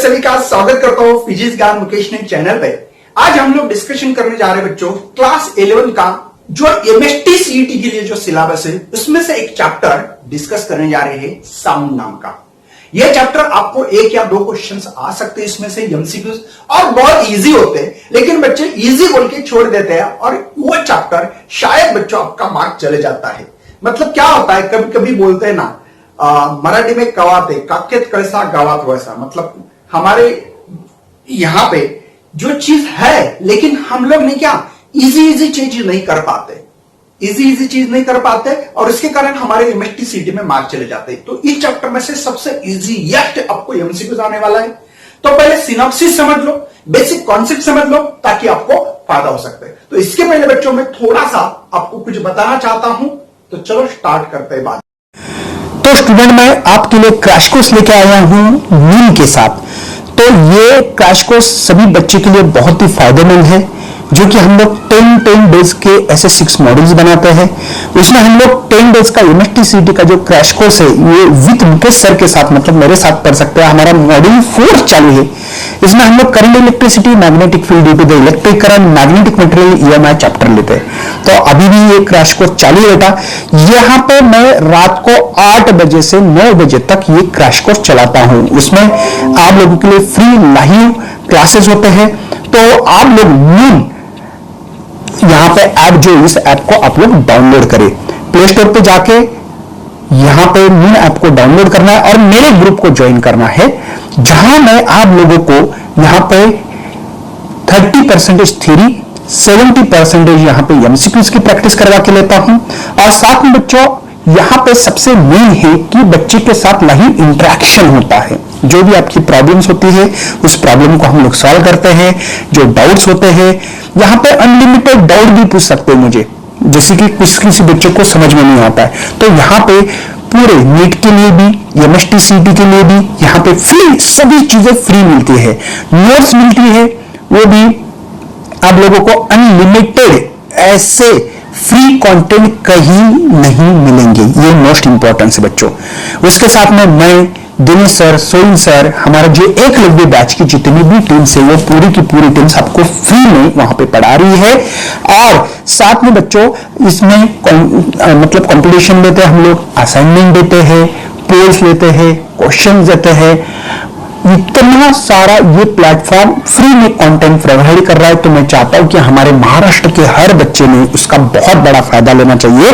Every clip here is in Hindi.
सभी का स्वागत करता हूं फिजिक्स ज्ञान मुकेश ने चैनल पे। आज हम लोग डिस्कशन करने जा रहे हैं बच्चों क्लास 11 का जो एमएसटी सीईटी के लिए जो सिलेबस है उसमें से एक चैप्टर डिस्कस करने जा रहे हैं साउंड नाम का। यह चैप्टर आपको एक या दो क्वेश्चंस आ सकते हैं इसमें से एमसीक्यूज और बहुत इजी होते हैं, लेकिन बच्चे इजी बोल के छोड़ देते हैं और वो चैप्टर शायद बच्चों आपका मार्क चले जाता है। मतलब क्या होता है, कभी कभी बोलते हैं ना मराठी में कवाते काकेत कैसा गावात वैसा। मतलब हमारे यहां पे जो चीज है लेकिन हम लोग नहीं क्या इजी चीज नहीं कर पाते, इजी चीज नहीं कर पाते और इसके कारण हमारे एमएसटी सीटी में मार्क चले जाते हैं। तो इस चैप्टर में से सबसे इजीएस्ट आपको एमसीक्यूज आने वाला है। तो पहले सिनॉप्सिस समझ लो, बेसिक कॉन्सेप्ट समझ लो ताकि आपको फायदा हो सकता है। तो इसके पहले बच्चों में थोड़ा सा आपको कुछ बताना चाहता हूं, तो चलो स्टार्ट करते हैं बात। तो स्टूडेंट मैं आपके लिए क्रैश कोर्स लेके आया हूं नीम के साथ। तो ये क्रैश कोर्स सभी बच्चे के लिए बहुत ही फायदेमंद है, जो कि हम लोग 10 डेज के ऐसे 6 मॉड्यूल्स बनाते हैं। उसमें हम लोग 10 डेज का एमएसटी सीईटी का जो क्रैश कोर्स है ये विद मुकेश सर के साथ, मतलब मेरे साथ पढ़ सकते हैं। हमारा मॉड्यूल 4 चालू है। इसमें हम लोग current electricity, magnetic field due to the electric current, magnetic material EMI chapter लेते हैं। तो अभी भी ये क्रैश कोर्स चालू है बेटा। यहाँ पे मैं रात को 8 बजे से 9 बजे तक ये क्रैश कोर्स चलाता हूँ। उसमें आप लोगों के लिए फ्री लाइव क्लासेस होते हैं। तो आप लोग नीम यहाँ पे ऐप जो इस ऐप को आप लोग डाउनलोड करें, प्ले स्टोर पे जाके यहाँ पे नीम ऐप को डाउनलोड करना है और मेरे ग्रुप को ज्वाइन करना है, जहां मैं आप लोगों को यहाँ पे 30% थ्योरी, 70% यहाँ पे एमसीक्यूज की प्रैक्टिस करवा के लेता हूं। और साथ में बच्चों यहाँ पे सबसे मेन है कि बच्चे के साथ लाइव इंटरेक्शन होता है। जो भी आपकी प्रॉब्लम्स होती है उस प्रॉब्लम को हम लोग सॉल्व करते हैं। जो डाउट्स होते हैं यहाँ पे अनलिमिटेड डाउट भी पूछ सकते हैं मुझे, जैसे कि किसी बच्चे को समझ में नहीं आता है तो यहाँ पे पूरे नीट के लिए भी एमएसटी सीईटी के लिए भी यहाँ पे फ्री सभी चीजें फ्री मिलती है। नोट्स मिलती है, वो भी आप लोगों को अनलिमिटेड ऐसे फ्री कंटेंट कहीं नहीं मिलेंगे। ये मोस्ट इंपॉर्टेंट है बच्चों। उसके साथ में मैं, दिनेश सर, सोइन सर, हमारा जो एकलव्य बैच की जितनी भी टीम्स है वो पूरी की पूरी टीम्स आपको फ्री में वहां पे पढ़ा रही है। और साथ में बच्चों इसमें मतलब कंपटीशन लेते हैं हम लोग, असाइनमेंट देते हैं, पोल्स लेते हैं, क्वेश्चन देते हैं। इतना सारा ये प्लेटफॉर्म फ्री में कंटेंट प्रोवाइड कर रहा है। तो मैं चाहता हूं कि हमारे महाराष्ट्र के हर बच्चे ने उसका बहुत बड़ा फायदा लेना चाहिए,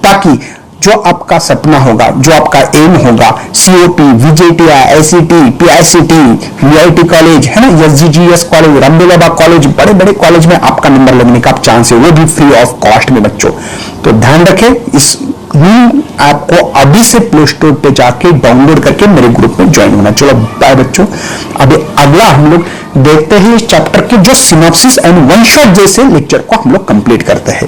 ताकि जो आपका सपना होगा, जो आपका एम होगा, COP, विजेटीआई, ICT, PICT, VIT college है ना, एसजीजीएस कॉलेज, रामदेव कॉलेज, बड़े बड़े कॉलेज में आपका नंबर लगने का चांस है, वो भी फ्री ऑफ कॉस्ट में बच्चों। तो ध्यान रखें, इस ऐप को अभी से प्ले स्टोर पे जाके डाउनलोड करके मेरे ग्रुप में ज्वाइन होना। चलो बाय बच्चों। अभी अगला हम लोग देखते हैं इस चैप्टर के जो सिनॉप्सिस एंड वन शॉट जैसे लेक्चर को हम लोग कंप्लीट करते हैं।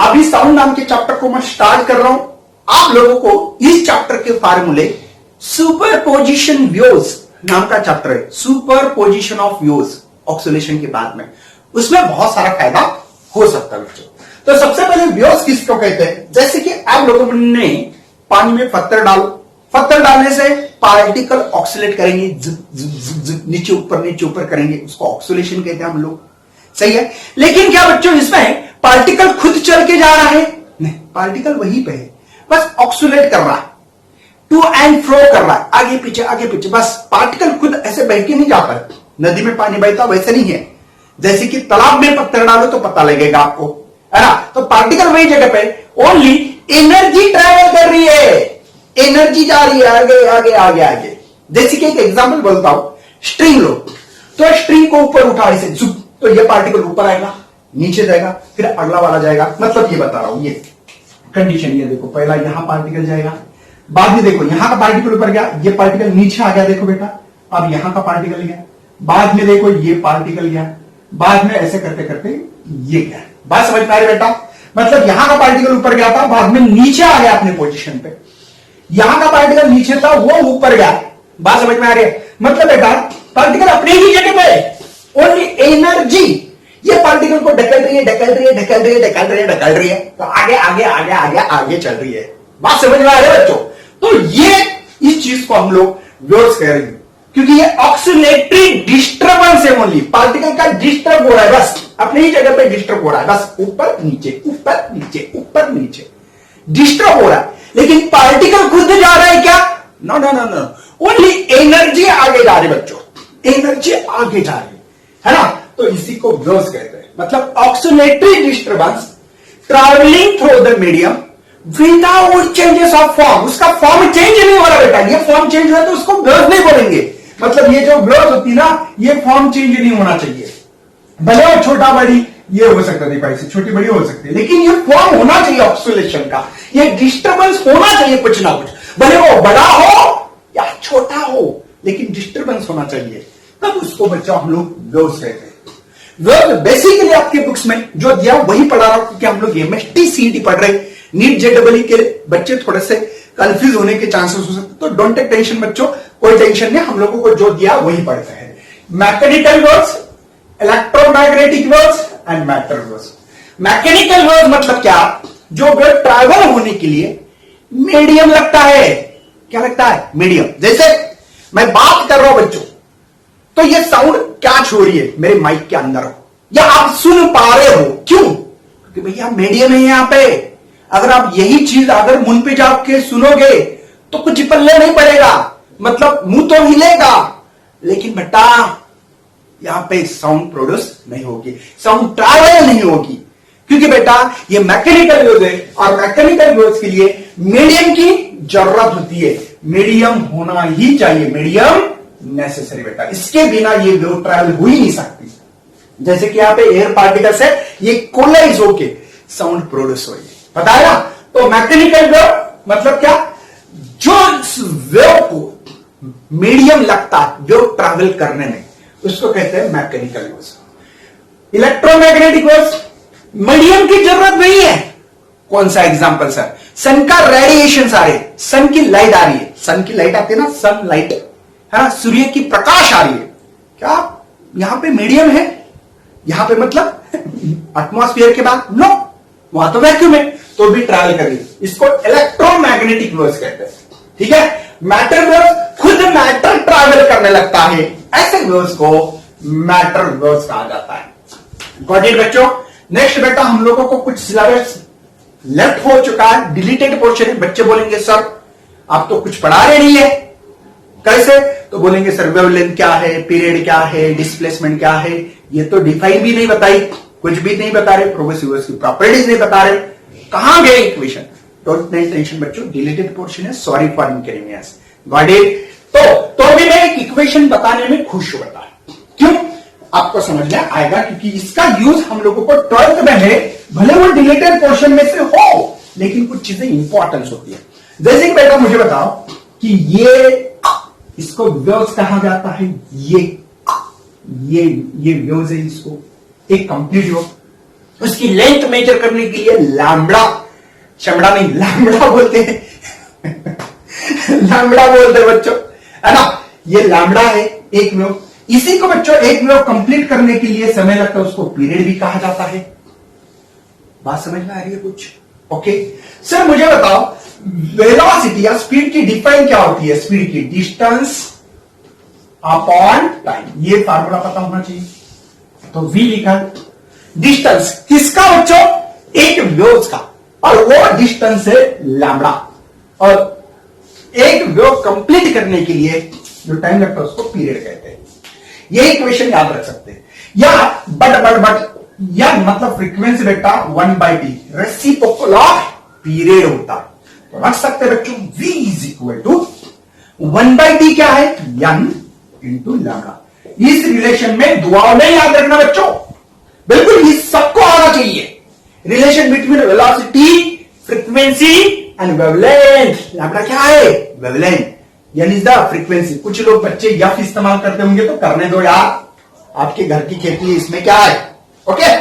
अभी साउंड नाम के चैप्टर को मैं स्टार्ट कर रहा हूं। आप लोगों को इस चैप्टर के फार्मूले सुपरपोजिशन व्यूज नाम का चैप्टर है, सुपरपोजिशन ऑफ व्यूज ऑक्सीलेशन के बाद में, उसमें बहुत सारा फायदा हो सकता है बच्चों। तो सबसे पहले व्यूज किसको कहते हैं, जैसे कि आप लोगों ने पानी में पत्थर डालो, पत्थर डालने से पार्टिकल ऑक्सीलेट करेंगे, नीचे ऊपर करेंगे, उसको ऑक्सीलेशन कहते हैं हम लोग, सही है। लेकिन क्या बच्चों इसमें पार्टिकल खुद चल के जा रहा है? नहीं, पार्टिकल वहीं पे है, बस ऑक्सीलेट कर रहा है, टू एंड फ्रो कर रहा है, आगे पीछे, बस पार्टिकल खुद ऐसे बह के नहीं जाता है। नदी में पानी बहता वैसे नहीं है, जैसे कि तालाब में पत्थर डालो तो पता लगेगा आपको, है ना। तो पार्टिकल वही जगह पे, ओनली एनर्जी ट्रैवल कर रही है, एनर्जी जा रही है आगे। जैसे कि एक एग्जाम्पल बोलता हूं, स्ट्रिंग लो, तो स्ट्रिंग को ऊपर उठा से झुक, तो ये पार्टिकल ऊपर आएगा, नीचे जाएगा, फिर अगला वाला जाएगा। मतलब ये बता रहा हूं, ये कंडीशन, ये देखो पहला यहां पार्टिकल जाएगा, बाद में देखो यहां का पार्टिकल ऊपर गया, ये पार्टिकल नीचे आ गया, देखो बेटा, अब यहां का पार्टिकल गया, बाद में देखो ये पार्टिकल गया, बाद में ऐसे करते करते ये गया। बात समझ में आ रही बेटा? मतलब यहां का पार्टिकल ऊपर गया था, बाद में नीचे आ गया अपने पोजीशन पे, यहां का पार्टिकल नीचे था, वो ऊपर गया। बात समझ में आ रही है? मतलब बेटा पार्टिकल अपने ही जगह पे, ओनली एनर्जी ये पार्टिकल को ढकेल रही है, तो आगे चल रही है। बात समझ में आ रही है बच्चों? तो ये इस चीज को हम लोग वेव्स कह रही हूं, क्योंकि ये ऑक्सीलेटरी डिस्टर्बेंस है ओनली, पार्टिकल का डिस्टर्ब हो रहा है, बस अपनी ही जगह पे डिस्टर्ब हो रहा है, बस ऊपर नीचे ऊपर नीचे ऊपर नीचे डिस्टर्ब हो रहा है, लेकिन पार्टिकल खुद जा रहा है क्या? No no no no, only energy आगे जा रही बच्चों, एनर्जी आगे जा रही है ना, तो इसी को वेव्स कहते हैं। मतलब oscillatory disturbance travelling through the medium without changes of form, उसका फॉर्म चेंज नहीं हो रहा बेटा, ये फॉर्म चेंज हुआ तो उसको वेव्स नहीं बोलेंगे। मतलब ये जो वेव्स होती ना, ये फॉर्म चेंज नहीं होना चाहिए, भले वो छोटा बड़ी ये हो सकता है, देखो ऐसे छोटी बड़ी हो सकती है, लेकिन ये फॉर्म होना चाहिए ऑक्सीलेशन का, ये डिस्टर्बेंस होना चाहिए कुछ ना कुछ, भले वो बड़ा हो या छोटा हो, लेकिन डिस्टर्बेंस होना चाहिए, तब उसको बच्चा हम लोग वेव्स कहते हैं। वेव्स बेसिकली आपके बुक्स में जो दिया वही पढ़ा रहा हूं, क्योंकि हम लोग एमएसटी सीईटी पढ़ रहे हैं, नीट जेडबलई के बच्चे थोड़े से कंफ्यूज होने के चांसेस हो सकते, तो डोंट टेक टेंशन बच्चों, कोई टेंशन नहीं, हम लोगों को जो दिया वही पढ़ते हैं। Mechanical waves, electromagnetic waves and matter waves. Mechanical waves मतलब क्या? जो वेव ट्रैवल होने के लिए मीडियम लगता है, क्या लगता है? मीडियम। जैसे मैं बात कर रहा हूं बच्चों, तो ये साउंड क्या छोड़ रही है मेरे माइक के अंदर हो, या आप सुन पा रहे हो, क्यों? क्योंकि भैया मीडियम है यहां पे, अगर आप यही चीज अगर मुंह पे जाके सुनोगे तो कुछ पल्ले नहीं पड़ेगा, मतलब मुंह तो हिलेगा, लेकिन बेटा यहां पे साउंड प्रोड्यूस नहीं होगी, साउंड ट्रैवल नहीं होगी, क्योंकि बेटा ये मैकेनिकल वेव्स है, और मैकेनिकल वेव्स के लिए मीडियम की जरूरत होती है, मीडियम होना ही चाहिए, मीडियम नेसेसरी बेटा, इसके बिना ये वेव ट्रैवल हो ही नहीं सकती। जैसे कि यहां पे एयर पार्टिकल्स है, ये कोलाइज होके साउंड प्रोड्यूस होगी, पता है ना? तो मैकेनिकल वेव मतलब क्या? जो वेव को मीडियम लगता है वेव ट्रैवल करने में, उसको कहते हैं mechanical waves. Electromagnetic waves, medium की जरूरत नहीं है। कौन सा एग्जांपल सर? सन का रेडिएशन आ रही है, सन की लाइट आ रही है, सन की लाइट आती है ना, सन लाइट है ना, सूर्य की प्रकाश आ रही है, क्या यहां पे मीडियम है? यहां पे मतलब एटमॉस्फेयर के बाद? नो, वहां तो वैक्यूम है, तो भी ट्रैवल कर रही है, इसको इलेक्ट्रोमैग्नेटिक वेव्स कहते हैं। ठीक है, मैटर वेव्स खुद मैटर ट्रैवल करने लगता है, ऐसे वेव्स को मैटर वेव्स कहा जाता है। गॉट इट बच्चों? नेक्स्ट बेटा हम लोगों को कुछ सिलेबस लेफ्ट हो चुका है, डिलीटेड पोर्शन है। बच्चे बोलेंगे सर आप तो कुछ पढ़ा रहे नहीं है, कैसे? तो बोलेंगे सर वेवलेंथ क्या है, पीरियड क्या है, डिस्प्लेसमेंट क्या है, ये तो डिफाइन भी नहीं बताई, कुछ भी नहीं बता रहे, प्रोग्रेसिव वेव्स की प्रॉपर्टीज नहीं बता रहे, कहां गए इक्वेशन? डोंट टेंशन बच्चों, डिलीटेड पोर्शन है, sorry for inconvenience. Got it? तो भी मैं एक इक्वेशन बताने में खुश हूं बेटा, क्यों? आपको समझ में आएगा, क्योंकि इसका यूज हम लोगों को 12th में है, भले वो डिलीटेड पोर्शन में से हो, लेकिन कुछ चीजें इंपॉर्टेंस होती है। जैसे कि बेटा मुझे बताओ कि ये इसको वेव्स कहा जाता है, ये वेव्स है, इसको एक कंप्लीट वेव, उसकी लेंथ मेजर करने के लिए लैम्बडा, चमड़ा नहीं लैम्बडा बोलते हैं लैम्बडा बोलते हैं बच्चों, है ना? ये लैम्बडा है एक वेव, इसी को बच्चों एक वेव कंप्लीट करने के लिए समय लगता है, उसको पीरियड भी कहा जाता है। बात समझ में आ रही है कुछ? ओके सर मुझे बताओ वेलोसिटी या स्पीड की डिफाइन क्या होती है? स्पीड की डिस्टेंस अपॉन टाइम, ये फार्मूला पता होना चाहिए, तो v लिखा। डिस्टेंस किसका बच्चों? एक वेव्स का, और वो डिस्टेंस है लैम्बडा, और एक वेव कंप्लीट करने के लिए जो टाइम लगता है उसको पीरियड कहते हैं। ये इक्वेशन याद रख सकते हैं, या बट या मतलब फ्रीक्वेंसी बेटा 1/t रेसिप्रोकल ऑफ पीरियड होता है, तो रख सकते हैं बच्चों v is equal to 1/t क्या है? n into lambda. इस रिलेशन में दुआओं नहीं याद रखना बच्चों, बिल्कुल ये सबको आना चाहिए, relation between velocity, frequency and wavelength. Lambda क्या है? वेवलेंथ, यानी इज द फ्रीक्वेंसी। कुछ लोग बच्चे यफ इस्तेमाल करते होंगे, तो करने दो यार, आपके घर की खेती, इसमें क्या है? ओके,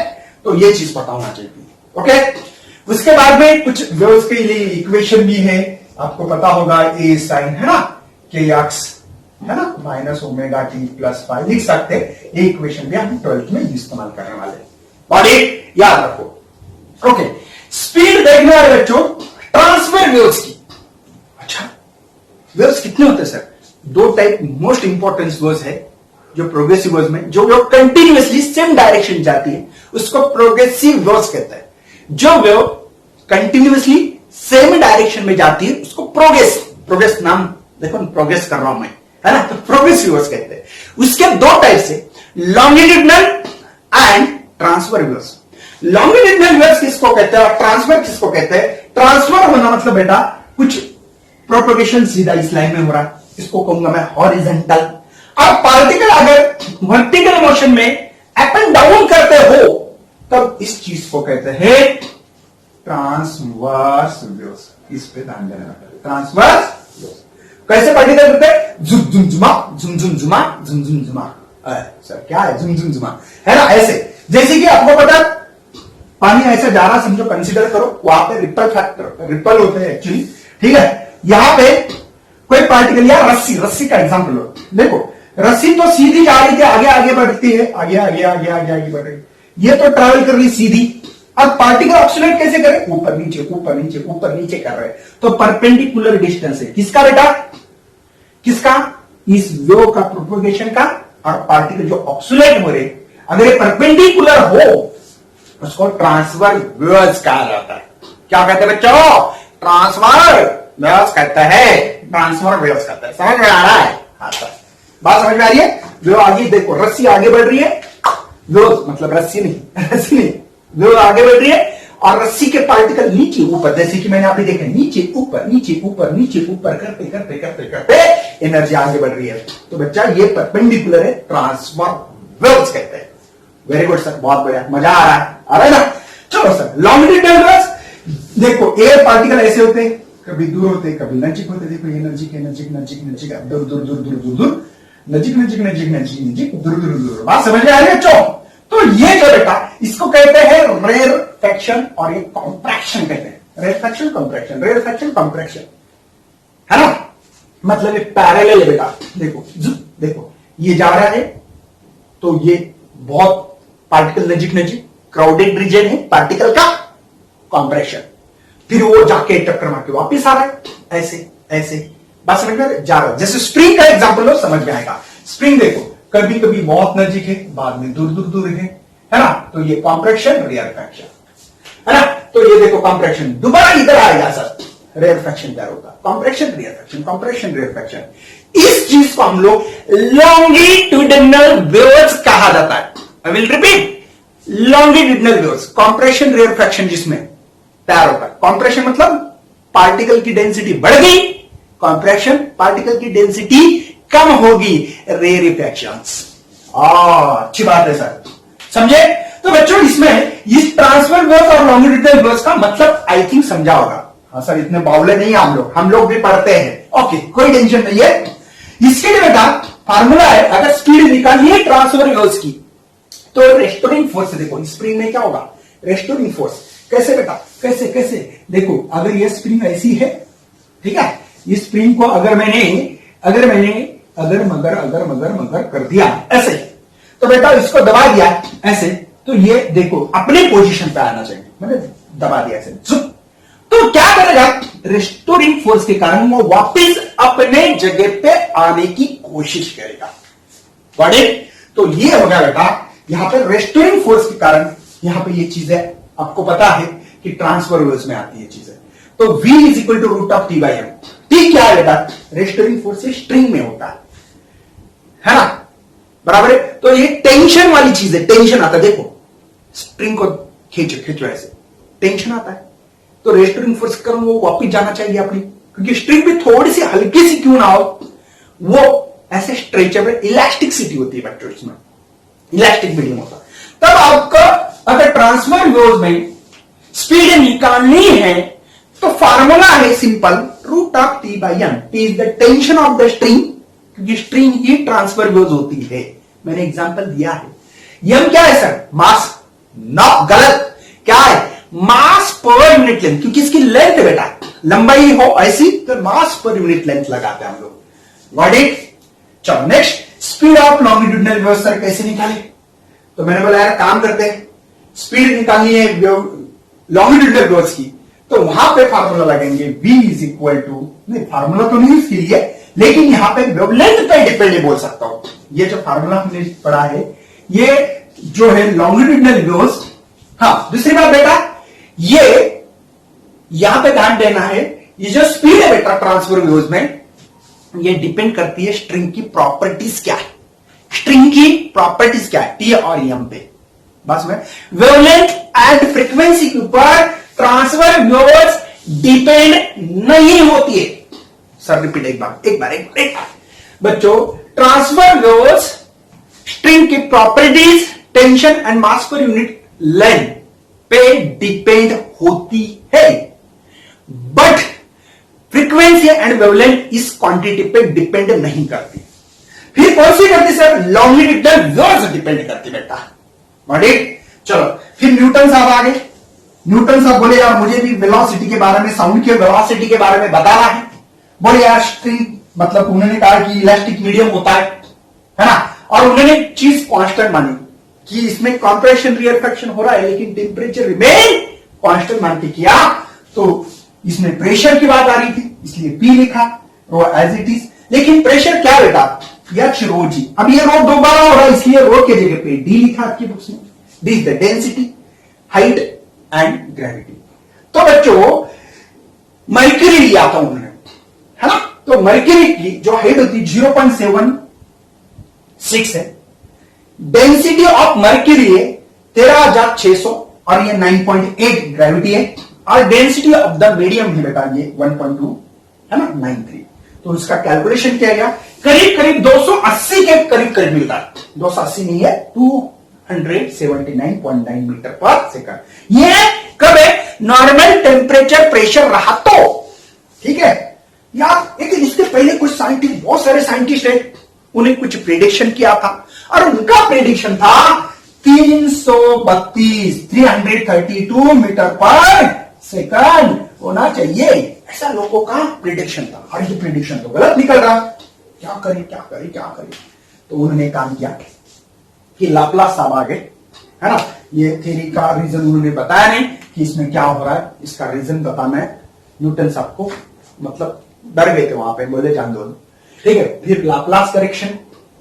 तो ये चीज पता होना चाहिए। ओके, उसके बाद में कुछ वेव्स के लिए इक्वेशन भी है, आपको पता होगा, ए साइन है ना, के एक्स है ना, minus omega T plus five लिख सकते हैं। ये इक्वेशन भी हम 12th में इस्तेमाल करने वाले, और एक याद रखो। ओके, स्पीड देखने वाले बच्चों ट्रांसफर वेव्स की। अच्छा, वेव्स कितने होते हैं सर? दो टाइप मोस्ट इंपॉर्टेंट वेव्स है जो प्रोग्रेसिव वेव्स में, जो कंटिन्यूअसली सेम डायरेक्शन जाती है उसको प्रोग्रेसिव वेव्स कहते हैं। जो वेव कंटिन्यूअसली सेम डायरेक्शन में जाती है उसको प्रोग्रेस नाम देखो, प्रोग्रेस कर रहा हूं मैं, है ना, तो प्रोग्रेसिव वेव्स कहते हैं। उसके दो टाइप से, longitudinal and transfer waves. Longitudinal waves किसको कहते हैं और ट्रांसफर किसको कहते हैं? ट्रांसफर होना मतलब बेटा कुछ प्रोपोगेशन सीधा इस लाइन में हो रहा है, इसको कहूंगा मैं हॉरिजॉन्टल। और पार्टिकल अगर वर्टिकल मोशन में अप एंड डाउन करते हो तब इस चीज को कहते हैं ट्रांसवर्स वेव्स। इस पे ध्यान देना बेटा, ट्रांसवर्स वेव्स। कैसे पार्टिकल करते हैं? झुम झुम झुमा, झुम झुम झुमा, झुम झुम झुमा। सर क्या है झुम झुम झुमा, है ना, ऐसे। जैसे कि आपको पता पानी ऐसे जा रहा, समझो, कंसीडर करो, वहां पे रिपल फैक्टर, रिपल होते हैं एक्चुअली, ठीक है। यहां पे कोई पार्टिकल या रस्सी का एग्जांपल लो, देखो रस्सी तो सीधी जा रही थी, आगे आगे बढ़ती है, आगे आगे आगे आगे आगे बढ़ रही, ये तो ट्रैवल कर रही सीधी। अब पार्टिकल ऑक्सीलेट कैसे करे? ऊपर नीचे ऊपर नीचे ऊपर नीचे कर रहे हैं, तो परपेंडिकुलर डिस्टेंस है किसका बेटा? किसका? इस वेव का, प्रोपोगेशन का। और पार्टिकल जो ऑक्सीलेट हो रहे, अगर ये परपेंडिकुलर हो उसको ट्रांसफर वेव्स कहा जाता है। क्या कहते हैं बच्चों? ट्रांसफर वेव्स कहते हैं, ट्रांसफर वेव्स कहते हैं। समझ में आ रहा है? हाँ सर, बात समझ में आ रही है? वेव आगे देखो, रस्सी आगे बढ़ रही है, वेव मतलब रस्सी नहीं, वेव आगे बढ़ रही है और रस्सी के पार्टिकल नीचे ऊपर, जैसे कि मैंने आपने देखा, नीचे ऊपर नीचे ऊपर नीचे ऊपर करते करते करते करते एनर्जी आगे बढ़ रही है। तो बच्चा ये परपेंडिकुलर है, ट्रांसफर वेव्स कहते हैं। वेरी गुड सर, बहुत बढ़िया, मजा आ रहा है ना। चलो सर, लॉन्गिट्यूडनल वेव्स देखो, एयर पार्टिकल ऐसे होते हैं, कभी दूर होते हैं कभी नजीक होते हैं। देखो ये नजीक है, नजीक नजीक नजीक, दूर दूर दूर दूर दूर दूर, नजीक नजीक नजीक नजीक नजीक, दूर दूर दूर। बात समझ में आ रही है बच्चों? तो ये जो बेटा, इसको कहते हैं रेरफैक्शन और ये कॉम्प्रेक्शन कहते हैं। रेरफैक्शन कॉम्प्रेक्शन, रेरफैक्शन कॉम्प्रेक्शन, है ना, मतलब ये पैरेलल है बेटा। देखो देखो, ये जा रहा है तो ये बहुत पार्टिकल नजीक नजीक, क्राउडेड रीजन है पार्टिकल का, कॉम्प्रेशन। फिर वो जाके टक्कर मार के वापिस आ रहा है, ऐसे ऐसे। बात समझ में जा रहा है। जैसे स्प्रिंग का एग्जांपल लो, समझ में आएगा। स्प्रिंग देखो, कभी कभी बहुत नजीक है, बाद में दूर दूर दूर है ना, तो ये कॉम्प्रेक्शन, रेरफैक्शन, है ना। तो ये देखो कॉम्प्रेक्शन दोबारा इधर आएगा सर, रेरफैक्शन तैयार होगा, कॉम्प्रेक्शन रेरफैक्शन, कॉम्प्रेक्शन रेरफैक्शन। इस चीज को हम लोग लॉन्गिट्यूडिनल वेव्स कहा जाता है। I will repeat, longitudinal waves, compression rarefaction जिसमें तैयार होता है। कॉम्प्रेशन मतलब पार्टिकल की डेंसिटी बढ़ गई, कॉम्प्रेक्शन पार्टिकल की डेंसिटी कम होगी, रेरफैक्शंस। अच्छी बात है सर, समझे? तो बच्चों इसमें इस ट्रांसफर वेव्स और लॉन्गिट्यूडिनल वेव्स का मतलब आई थिंक समझा होगा। हाँ सर, इतने बावले नहीं हम लोग भी पढ़ते हैं। ओके, कोई टेंशन नहीं है। इसके लिए बेटा फार्मूला है, अगर स्पीड निकालनी है ट्रांसफर वेव्स की तो रेस्टोरिंग फोर्स से, देखो स्प्रिंग में क्या होगा, रेस्टोरिंग फोर्स। कैसे बेटा, कैसे कैसे? देखो अगर ये स्प्रिंग ऐसी है, ठीक है, इस स्प्रिंग को अगर मैंने अगर मगर कर दिया ऐसे, तो बेटा इसको दबा दिया ऐसे, तो ये देखो अपने पोजीशन पे आना चाहिए, मैंने दबा दिया ऐसे, तो क्या करेगा? रेस्टोरिंग फोर्स के कारण वो वापस अपने जगह पे आने की कोशिश करेगा। Got it? तो ये हो गया बेटा, यहां पे रेस्टोरिंग फोर्स के कारण यहां पे ये चीजें आपको पता है कि ट्रांसफर वेव्स में आती है चीजें। तो V is equal to root of T/M। T क्या है बेटा? रेस्टोरिंग फोर्स से स्ट्रिंग में होता है ना, बराबर है। तो ये टेंशन वाली चीज है, टेंशन आता है, देखो स्प्रिंग को खींचो ऐसे, टेंशन आता है, तो रेस्टोरिंग फोर्स के कारण वो वापिस जाना चाहिए अपनी, क्योंकि स्ट्रिंग भी थोड़ी सी हल्की सी क्यों ना हो, वो ऐसे स्ट्रेचेबल, इलास्टिसिटी होती है बच्चों, इसमें इलास्टिक मीडियम होता है। तब आपको अगर ट्रांसफर वेव्स में स्पीड निकालनी है तो फार्मूला है simple, root of T/M। T is the tension of the string, क्योंकि स्ट्रिंग ही ट्रांसफर वेव्स होती है। मैंने एग्जांपल दिया है। M क्या है सर? मास। नॉ, गलत। क्या है? मास पर यूनिट लेंथ, क्योंकि इसकी लेंथ बेटा लंबाई हो ऐसी, तो मास पर यूनिट लेंथ लगाते हैं हम लोग। Got it? चलो next, speed of longitudinal waves sir कैसे निकाले? तो मैंने बोला यार काम करते हैं, स्पीड निकालनी है लॉन्गिट्यूडिनल वेव्स की, तो वहां पे फार्मूला लगेंगे V इज इक्वल टू, नहीं फार्मूला तो नहीं इसके लिए, लेकिन यहां पे वेवलेंथ पे डिपेंड नहीं बोल सकता हूं। ये जो फार्मूला हमने पढ़ा है ये जो है लॉन्गिट्यूडिनल व्यूज। हाँ, दूसरी बात बेटा, ये यहां पे ध्यान देना है, ये जो स्पीड है बेटा ट्रांसफर व्यूज में, ये डिपेंड करती है स्ट्रिंग की प्रॉपर्टीज क्या है। स्ट्रिंग की प्रॉपर्टीज क्या है, टी और एम पे। बस में वेवलेंथ एंड फ्रीक्वेंसी के ऊपर ट्रांसफर व्यूज डिपेंड नहीं होती है। सर रिपीट एक बार बच्चों, ट्रांसफर व्यूज स्ट्रिंग की properties, tension and mass per unit length पे डिपेंड होती है, बट फ्रीक्वेंसी एंड वेवलेंथ इस क्वांटिटी पे डिपेंड नहीं करती। फिर कौन सी करती सर, लॉन्गिट्यूडिनल व्यूज डिपेंड करती बेटा। चलो फिर न्यूटन साहब आ गए। न्यूटन साहब बोले यार मुझे भी वेलोसिटी के बारे में, साउंड की वेलोसिटी के बारे में बताना है। बोले यार स्ट्रिंग, मतलब उन्होंने कहा कि इलास्टिक मीडियम होता है ना, और उन्होंने चीज कांस्टेंट मानी कि इसमें कंप्रेशन रिएक्शन हो रहा है लेकिन टेम्परेचर रिमेन कांस्टेंट मान के किया, तो इसमें प्रेशर की बात आ रही थी इसलिए पी लिखा, रो एज इट इज। लेकिन प्रेशर क्या बेटा, एच रो जी। अब ये रो दोबारा हो रहा है इसलिए रो के जगह पे डी लिखा आपकी बुक्स में। D is the density, height and gravity. तो बच्चों मर्क्यूरी लिया था उन्होंने, है ना, तो मर्क्यूरी की जो हाइट होती 0.76 है, डेंसिटी ऑफ मर्क्यूरी है 13,600 और ये 9.8 ग्रेविटी है, और डेंसिटी ऑफ द मीडियम है बेटा ये 1.2 है ना, 93। तो इसका कैलकुलेशन किया गया, करीब करीब 280 के करीब मिलता है। 280 नहीं है, 279.9 मीटर पर सेकंड। ये कब है, नॉर्मल टेम्परेचर प्रेशर रहा तो ठीक है यार। लेकिन इसके पहले कुछ साइंटिस्ट, बहुत सारे साइंटिस्ट है, उन्हें कुछ प्रेडिक्शन किया था और उनका प्रेडिक्शन था 332 मीटर पर सेकंड होना चाहिए, ऐसा लोगों का प्रेडिक्शन था। और ये प्रेडिक्शन तो गलत निकल रहा, क्या करें। तो उन्होंने काम किया कि लाप्लास साहब आ गए, है ना। ये थ्योरी का रीजन उन्होंने बताया नहीं कि इसमें क्या हो रहा है, इसका रीजन बताना है। न्यूटन साहब को मतलब डर गए थे वहां पे, बोले जान दो, ठीक है। फिर लाप्लास करेक्शन,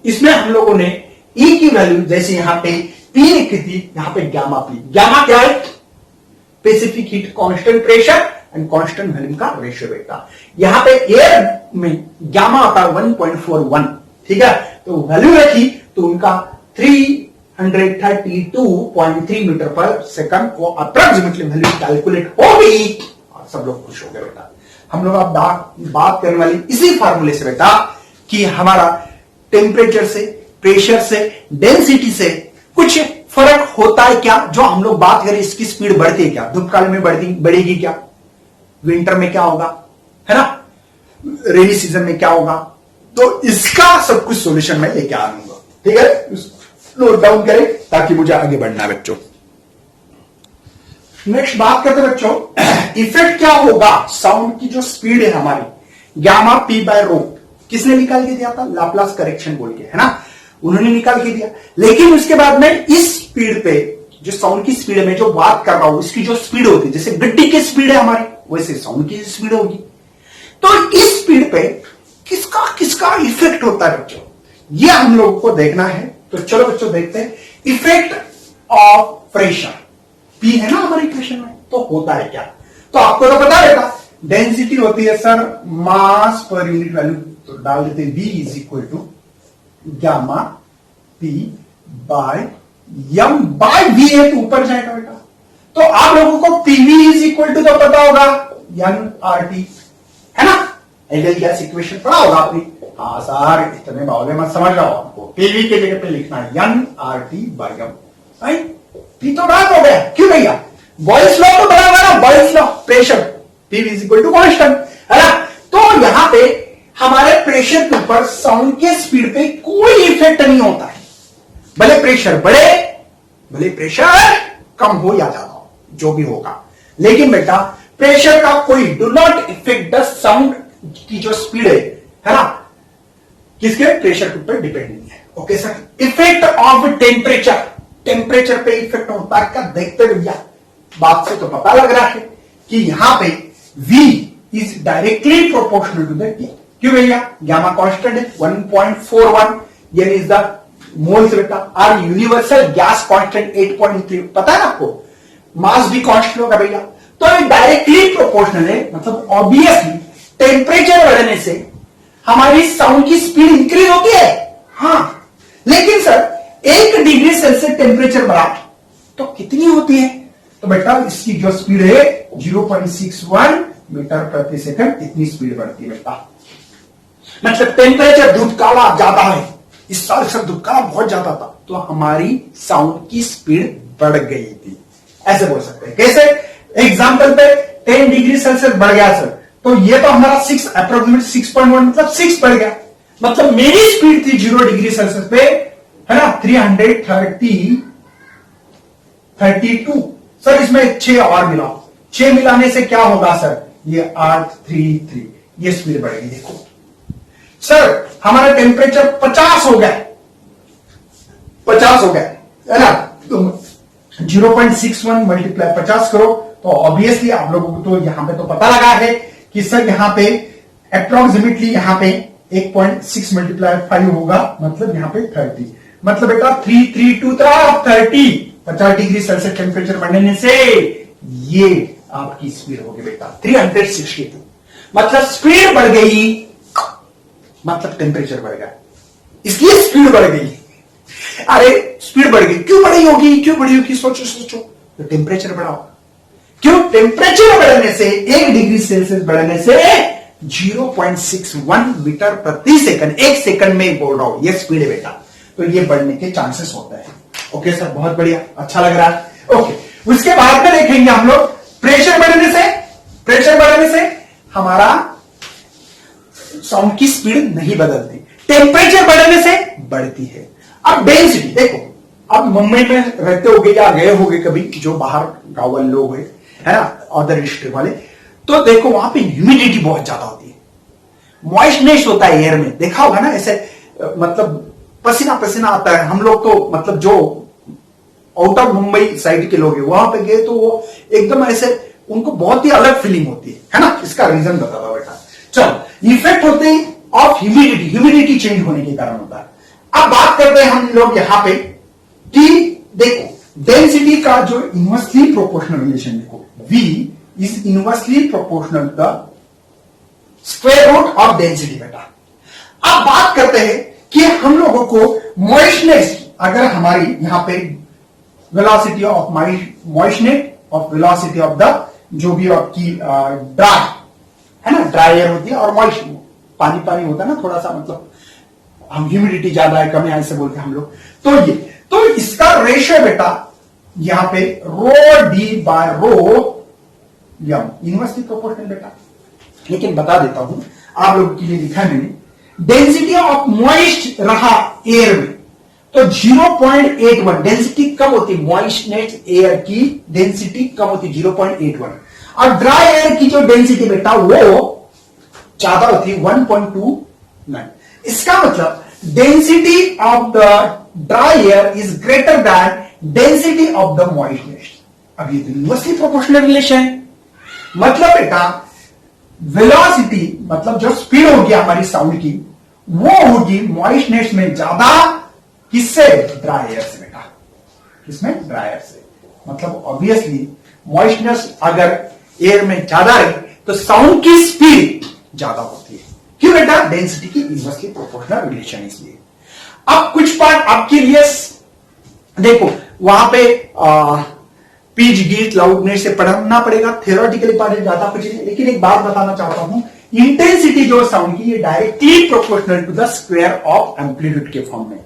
इसमें हम लोगों ने ई की वैल्यू जैसे यहां पे पी लिखी थी, यहां पे गामा पी। गामा क्या है, specific heat constant pressure and constant volume का रेशियो बेटा। यहां पे एयर में गामा आता है 1.41, ठीक है। तो वैल्यू रखी तो उनका 332.3 मीटर पर सेकंड, वो अप्रोक्सीमेटली वैल्यू कैलकुलेट हो गई और सब लोग खुश हो गए बेटा। हम लोग अब बात करने वाली इसी फार्मूले से बेटा कि हमारा टेम्परेचर से, प्रेशर से, डेंसिटी से कुछ फर्क होता है क्या। जो हम लोग बात करें इसकी स्पीड बढ़ती है क्या, धूप काल में बढ़ेगी क्या, विंटर में क्या होगा, है ना, रेनी सीजन में क्या होगा। तो इसका सब कुछ सॉल्यूशन मैं लेके आ लूंगा, ठीक है। नोट डाउन करें ताकि मुझे आगे बढ़ना है बच्चों। नेक्स्ट बात करते हैं बच्चों, इफेक्ट क्या होगा साउंड की जो स्पीड है हमारी, गामा पी बाय रो, किसने निकाल के दिया था, लाप्लास करेक्शन बोल के, है ना, उन्होंने निकाल के दिया। लेकिन उसके बाद में इस स्पीड पे, जो साउंड की स्पीड में जो बात कर रहा हूं, इसकी जो स्पीड होती है, जैसे गड्डी की स्पीड है हमारी, वैसे साउंड की स्पीड होगी। तो इस स्पीड पे किसका इफेक्ट होता है बच्चों, ये हम लोगों को देखना है। तो चलो बच्चों देखते हैं इफेक्ट ऑफ प्रेशर। पी है ना हमारे इक्वेशन में, तो होता है क्या। तो आपको तो पता रहेगा, डेंसिटी होती है सर मास पर यूनिट वैल्यू, तो डाल देते V is equal to gamma P by M by V है, तो ऊपर जाएगा बेटा। तो आप लोगों को पीवी इज इक्वल टू तो पता होगा NRT, है ना, आइडियल गैस इक्वेशन पढ़ा होगा आपने। हाँ सर इतने बावले मत समझ रहा हूं, आपको पीवी के जगह पे लिखना है NRT बाय एम। पी तो बात हो गया, क्यों भैया, बॉयल्स लॉ तो बड़ा ना, Boyle's law, pressure PV is equal to constant, है ना। तो यहां पे हमारे प्रेशर के ऊपर साउंड के स्पीड पे कोई इफेक्ट नहीं होता है, भले प्रेशर बढ़े भले प्रेशर कम हो या ज्यादा हो, जो भी होगा। लेकिन बेटा प्रेशर का कोई do not effect the sound की जो स्पीड है ना, किसके, प्रेशर के ऊपर डिपेंड नहीं है। Okay sir, effect of temperature, temperature पे इफेक्ट होता है क्या, देखते भैया। बात से तो पता लग रहा है कि यहां पे V is directly proportional to the T, क्यों भैया? गामा कांस्टेंट है 1.41, यानी इज द मोल्स बेटा। और यूनिवर्सल गैस कांस्टेंट 8.3, पता है ना आपको? मास भी कांस्टेंट होगा भैया। तो ये डायरेक्टली प्रोपोर्शनल है, मतलब ऑब्वियसली टेम्परेचर बढ़ने से हमारी साउंड की स्पीड इंक्रीज होती है। हाँ, लेकिन सर 1 डिग्री सेल्सियस टेम्परेचर बढ़ा तो कितनी होती है? तो बेटा इसकी जो स्पीड है 0.61 मीटर प्रति सेकंड, इतनी स्पीड बढ़ती है बेटा। मतलब टेम्परेचर दूध काला ज्यादा है, इस साल सर दूध काला बहुत ज्यादा था, तो हमारी साउंड की स्पीड बढ़ गई थी, ऐसे बोल सकते हैं। कैसे? एग्जाम्पल पे 10 डिग्री सेल्सियस बढ़ गया सर, तो ये तो हमारा 6 अप्रोक्सीमेट 6.1 मतलब 6 बढ़ गया। मतलब मेरी स्पीड थी 0 डिग्री सेल्सियस पे, है ना, 332 सर, इसमें 6 और मिलाओ, 6 मिलाने से क्या होगा सर? ये 833, ये स्पीड बढ़ेगी। देखो सर हमारा टेम्परेचर 50 हो गया, 50 हो गया, है ना? तो 0.61 मल्टीप्लाई 50 करो, तो ऑब्वियसली आप लोगों को तो यहां पे तो पता लगा है कि सर यहां पे अप्रोक्सीमेटली यहां पे 1.6 मल्टीप्लाई 5 होगा, मतलब यहां पे 30, मतलब बेटा 332 50 डिग्री सेल्सियस टेम्परेचर बढ़ने से ये आपकी स्पीड होगी बेटा 362, मतलब स्पीड बढ़ गई, मतलब टेम्परेचर बढ़ गया, इसलिए स्पीड बढ़ गई। अरे स्पीड बढ़ गई, क्यों बढ़ी होगी? क्यों बढ़ी होगी? सोचो सोचो, तो टेम्परेचर बढ़ाओ। क्यों? टेम्परेचर बढ़ने से 1 डिग्री सेल्सियस बढ़ने से 0.61 मीटर प्रति सेकंड, 1 सेकंड में बोल रहा हूं, ये स्पीड है बेटा, तो ये बढ़ने के चांसेस होता है। ओके सर, बहुत बढ़िया, अच्छा लग रहा है। ओके, उसके बाद में देखेंगे हम लोग प्रेशर बढ़ने से, प्रेशर बढ़ने से हमारा साउंड की स्पीड नहीं बदलती, टेम्परेचर बढ़ने से बढ़ती है। अब डेंसिटी देखो, अब मुंबई में रहते होगे या गए होगे कभी, जो बाहर गांव वाले लोग है ना, अदर डिस्ट्रिक्ट वाले, तो देखो वहां पे ह्यूमिडिटी बहुत ज्यादा होती है, मॉइस्टनेस होता है एयर में, देखा होगा ना ऐसे, मतलब पसीना पसीना आता है। हम लोग तो मतलब जो आउट ऑफ मुंबई साइड के लोग हैं वहां पे गए तो वो एकदम ऐसे, उनको बहुत ही अलग फीलिंग होती है ना। इसका रीजन बता दो बेटा। चलो, इफेक्ट होते हैं ऑफ ह्यूमिडिटी, ह्यूमिडिटी चेंज होने के कारण होता है। अब बात करते हैं हम लोग यहां पे कि देखो डेंसिटी का जो इनवर्सली प्रोपोर्शनल रिलेशन, देखो V is inversely proportional the square root of density बेटा। अब बात करते हैं कि हम लोगों को मॉइस्टनेस, अगर हमारी यहां पे velocity of moistness of velocity of the, जो भी आपकी ड्राई है ना, ड्राई एयर होती है, और मॉइस्ट पानी पानी होता है ना थोड़ा सा, मतलब हम ह्यूमिडिटी ज्यादा है कम है ऐसे बोलते हैं हम लोग, तो ये, तो इसका रेशियो बेटा यहां पे रो डी बाय रो यम, इनवर्सली प्रोपोर्शनल बेटा। लेकिन बता देता हूं आप लोगों के लिए, लिखा है मैंने, डेंसिटी ऑफ मॉइस्ट रहा एयर में तो 0.81, डेंसिटी कम होती, मॉइस्टनेस एयर की डेंसिटी कम होती 0.81, और ड्राई एयर की जो डेंसिटी बेटा वो ज्यादा होती है 1.29। इसका मतलब density of the dry air is greater than density of the moistness. अब ये इनवर्सली प्रोपोर्शनल रिलेशन है, मतलब बेटा वेलोसिटी, मतलब जो स्पीड होगी हमारी साउंड की, वो होगी मॉइस्टनेस में ज्यादा, किससे? ड्राई एयर से बेटा, किसमें? ड्राई एयर से। मतलब ऑब्वियसली मॉइस्टनेस अगर एयर में ज्यादा रही तो साउंड की स्पीड ज्यादा होती है। क्यों बेटा? डेंसिटी की इनवर्सली प्रोपोर्शनल रिलेशन, इसलिए। अब कुछ पार्ट आपके लिए देखो, वहां पे पिच गीट लाउडनेस से पढ़ना पड़ेगा, थियोरेटिकली पार्ट ज्यादा कुछ नहीं। लेकिन एक बात बताना चाहता हूं, इंटेंसिटी जो साउंड की, ये directly proportional to the square of amplitude के फॉर्म में।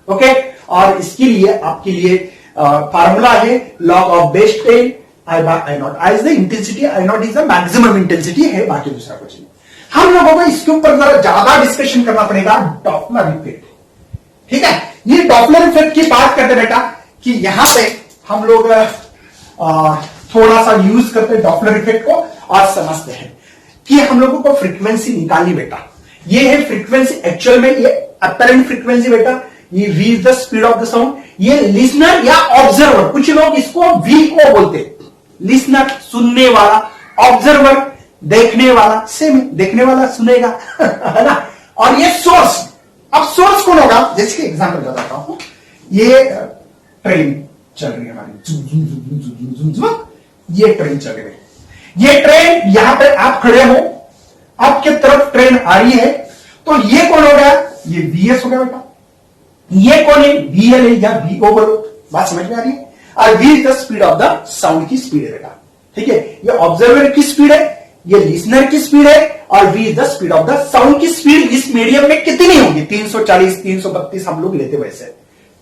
ओके, और इसके लिए आपके लिए फार्मूला है log of base 10 I by I not. I is the intensity, I not is the maximum intensity है, बाकी दूसरा कुछ नहीं। हम लोगों को इसके ऊपर जरा ज्यादा डिस्कशन करना पड़ेगा, डॉपलर इफेक्ट। ठीक है, ये डॉपलर इफेक्ट की बात करते बेटा, कि यहां पे हम लोग थोड़ा सा यूज करते हैं डॉपलर इफेक्ट को, और समझते हैं कि हम लोगों को फ्रीक्वेंसी निकालनी बेटा। ये है फ्रीक्वेंसी, एक्चुअल में ये अपरेंट फ्रीक्वेंसी बेटा, ये V is the speed of the sound. ये लिसनर या ऑब्जर्वर, कुछ लोग इसको V को बोलते, लिसनर सुनने वाला, ऑब्जर्वर देखने वाला सेम, देखने वाला सुनेगा है ना। और ये सोर्स, अब सोर्स कौन होगा, जैसे कि एग्जांपल बताता हूं, ये ट्रेन चल रही है हमारी, ये ट्रेन चल रही है, ये ट्रेन यहां पे आप खड़े हो, आपके तरफ ट्रेन आ रही है, तो ये कौन हो गया, ये वीएस हो गया बेटा, ये कौन है, वीएल है या वीओ बोलो, बात समझ में आ रही है। और V is the speed of the sound की स्पीड है बेटा, ठीक है, ये ऑब्जर्वर की स्पीड है, ये लिसनर की स्पीड है, और V is the speed of the sound की स्पीड इस मीडियम में कितनी होगी, 340 332 हम लोग लेते वैसे,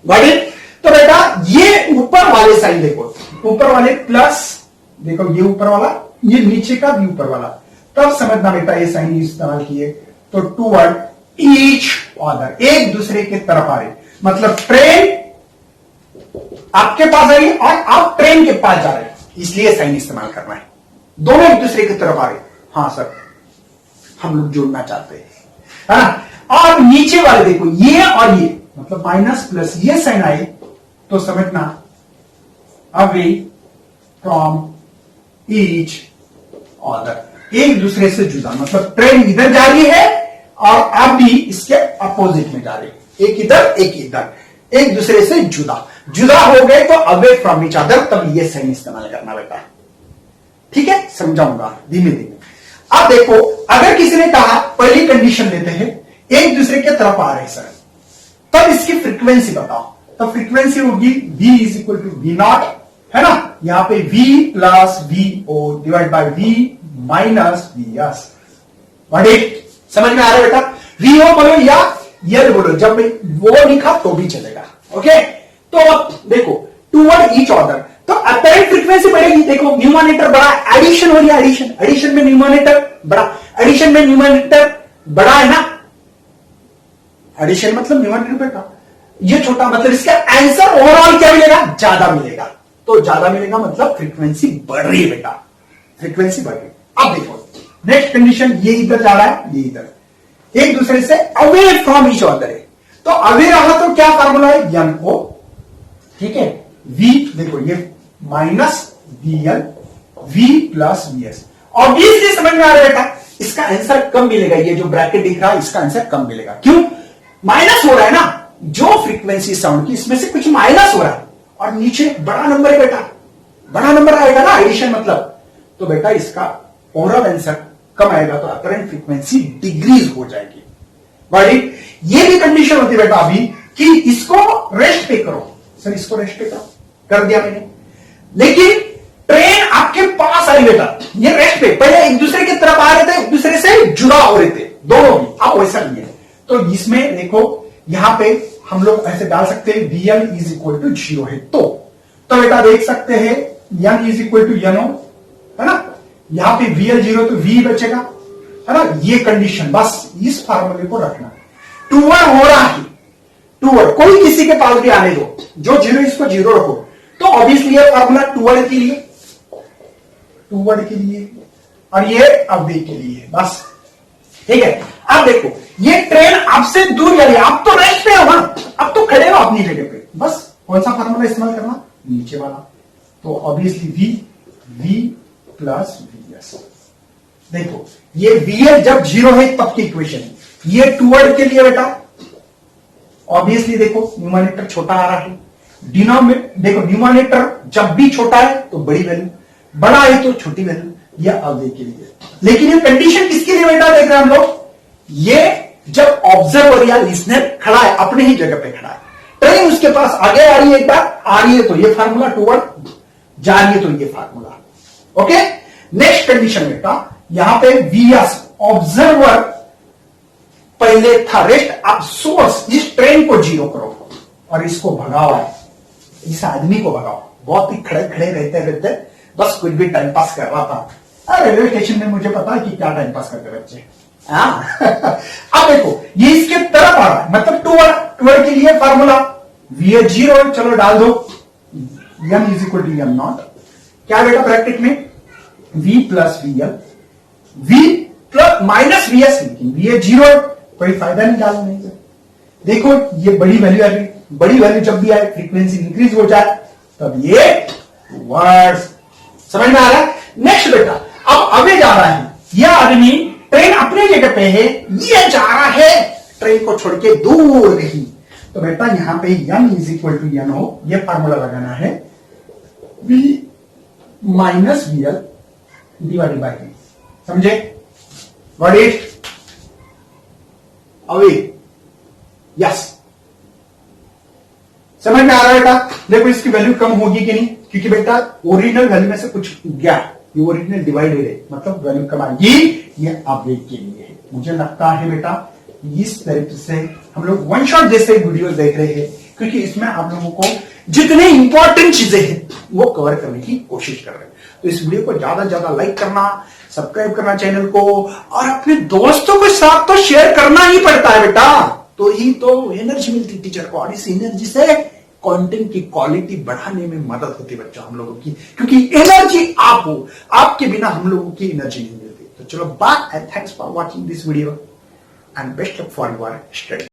गॉट इट। तो बेटा ये ऊपर वाले साइन देखो, ऊपर वाले प्लस, देखो ये ऊपर वाला, ये नीचे का भी ऊपर वाला, तब समझना बेटा ये साइन इस्तेमाल किए, तो टूवर्ड ईच अदर, एक दूसरे के तरफ आ रही, मतलब ट्रेन आपके पास आ रही है और आप ट्रेन के पास जा रहे हैं, इसलिए साइन इस्तेमाल करना है, दोनों एक दूसरे की तरफ आ रहे। हाँ सर, हम लोग जोड़ना चाहते हैं, है ना। और नीचे वाले देखो, ये और ये, मतलब माइनस प्लस ये साइन आए, तो समझना अवे फ्रॉम ईच अदर, एक दूसरे से जुदा, मतलब ट्रेन इधर जा रही है और आप भी इसके अपोजिट में जा रहे हैं, एक इधर एक इधर, एक दूसरे से जुदा, जुदा हो गए तो अवे फ्रॉम ईच अदर, तब ये साइन इस्तेमाल करना बेटा, ठीक है, समझाऊंगा धीमे धीमे। अब देखो, अगर किसी ने कहा, पहली कंडीशन लेते हैं, एक दूसरे के तरफ आ रहे सर, तब इसकी फ्रीक्वेंसी बताओ, तब फ्रीक्वेंसी होगी v is equal to V not, है ना, यहां पे v plus V O divide by v minus V S, समझ में आ रहा है बेटा, वीओ बोलो या यल बोलो, जब वो लिखा तो भी चलेगा, ओके। तो अब देखो टूवर्ड ईच अदर, तो अपरेंट फ्रीक्वेंसी बढ़ेगी, देखो न्यूमरेटर बड़ा, एडिशन हो रही है, एडिशन में न्यूमरेटर बड़ा, एडिशन में न्यूमरेटर बड़ा है ना, एडिशन मतलब न्यूमरेटर बेटा ये छोटा, मतलब इसका आंसर ओवरऑल क्या मिलेगा, ज्यादा मिलेगा, तो ज्यादा मिलेगा मतलब फ्रीक्वेंसी बढ़ रही है बेटा, फ्रीक्वेंसी बढ़ रही है। अब देखो नेक्स्ट कंडीशन, ये इधर जा रहा है, ये इधर, एक दूसरे से अवे फ्रॉम ईच अदर है, तो अवे रहा तो क्या फार्मूला है, एन ओ, ठीक है, v देखो ये minus V L, v plus V S, obviously समझ में आ रहा है बेटा, इसका आंसर कम मिलेगा, ये जो ब्रैकेट दिख रहा है इसका आंसर कम मिलेगा, क्यों, माइनस हो रहा है ना, जो फ्रीक्वेंसी साउंड की इसमें से कुछ माइनस हो रहा है, और नीचे बड़ा नंबर है बेटा, बड़ा नंबर आएगा ना एडिशन मतलब, तो बेटा इसका ओवरऑल आंसर कम आएगा, तो अपरेंट फ्रीक्वेंसी डिक्रीज हो जाएगी, बट ये भी कंडीशन होती है बेटा अभी कि इसको रेस्ट पे करो, सर इसको रेस्ट पे करो, कर दिया मैंने, लेकिन ट्रेन आपके पास आई बेटा, ये रेस्ट पे, पहले एक दूसरे की तरफ आ रहे थे, एक दूसरे से जुड़ा हो रहे थे दोनों भी, अब वैसा नहीं है, तो इसमें देखो यहां पे हम लोग ऐसे डाल सकते हैं, वीएल इज इक्वल टू 0 है, तो बेटा देख सकते हैं N is equal to N O, है ना, यहां पे वीएल 0 तो वी बचेगा, है ना, ये कंडीशन, बस इस फार्मूले को रखना, टूवर्ड हो रहा है, टूवर्ड कोई किसी के पास भी आने दो, जो 0 इसको 0 रखो, तो ऑब्वियसली ये फार्मूला टूवर्ड के लिए, और ये अवे के लिए, बस ठीक है। अब देखो ये ट्रेन आपसे दूर जा रही है, आप तो रेस्ट पे हो ना, अब तो खड़े हो अपनी जगह पे, बस कौन सा फार्मूला इस्तेमाल करना, नीचे वाला, तो ऑब्वियसली v प्लस वीएस, देखो ये वीएल जब 0 है तब की इक्वेशन, ये टूवर्ड के लिए बेटा, ऑब्वियसली देखो न्यूमरेटर छोटा आ रहा है, डिनोमिनेटर देखो, न्यूमरेटर जब भी छोटा है तो बड़ी वैल्यू, बड़ा है तो छोटी वैल्यू, यह अवे के लिए, लेकिन ये कंडीशन किसके लिए बेटा देख रहे हैं हम लोग, ये जब ऑब्जर्वर या लिसनर खड़ा है अपने ही जगह पे खड़ा है, ट्रेन उसके पास आगे आ रही है, एक बार आ रही है तो ये फार्मूला, टूवर्ड जा रही है तो ये फार्मूला, ओके। नेक्स्ट कंडीशन बेटा, यहां पे वीएस ऑब्जर्वर पहले था रेस्ट, आप सोर्स इस ट्रेन को 0 करो और इसको भगाओ, इस आदमी को भगाओ, बहुत ही खड़े खड़े रहते बस कुछ भी टाइम पास कर रहा था, रेलवे स्टेशन में मुझे पता है कि क्या टाइम पास करते बच्चे, अब देखो ये इसके तरफ आ रहा है, मतलब टूवर्ड के लिए फार्मूला वी 0, चलो डाल दो, N is equal to N not, क्या बेटा ब्रैकेट में v plus V L, v plus minus V S, लेकिन वी 0 कोई फायदा नहीं डालने से, देखो ये बड़ी वैल्यू आ रही, बड़ी वैल्यू जब भी आए फ्रीक्वेंसी इंक्रीज हो जाए तब ये वर्ड्स, समझ में आ रहा है। नेक्स्ट बेटा अब अवे जा रहा है, यह आदमी ट्रेन अपने जगह पे है, ये जा रहा है ट्रेन को छोड़ के दूर नहीं। तो बेटा यहां पे m is equal to n हो, ये फार्मूला लगाना है, v minus vl divided by v। समझे? Got it? अवे यस, समझ में आ रहा है बेटा? देखो इसकी वैल्यू कम होगी कि नहीं, क्योंकि बेटा ओरिजिनल वैल्यू में से कुछ गया, ये ओरिजिनल डिवाइडेड है, मतलब वैल्यू कम आएगी। ये आवेग के लिए है। मुझे लगता है बेटा इस तरीके से हम लोग वन शॉट जैसे वीडियो देख रहे हैं, क्योंकि इसमें आप लोगों को जितने इंपॉर्टेंट चीजें हैं वो कवर करने की कोशिश कर रहे हैं। तो इस वीडियो को ज्यादा से ज्यादा लाइक करना, सब्सक्राइब करना चैनल को, और अपने दोस्तों के साथ तो शेयर करना ही पड़ता है बेटा, तो ही तो एनर्जी मिलती टीचर को, और इस एनर्जी से कंटेंट की क्वालिटी बढ़ाने में मदद होती है बच्चा हम लोगों की, क्योंकि एनर्जी आप हो, आपके बिना हम लोगों की एनर्जी नहीं मिलती। तो चलो bye, and thanks for watching this video and best luck for your study.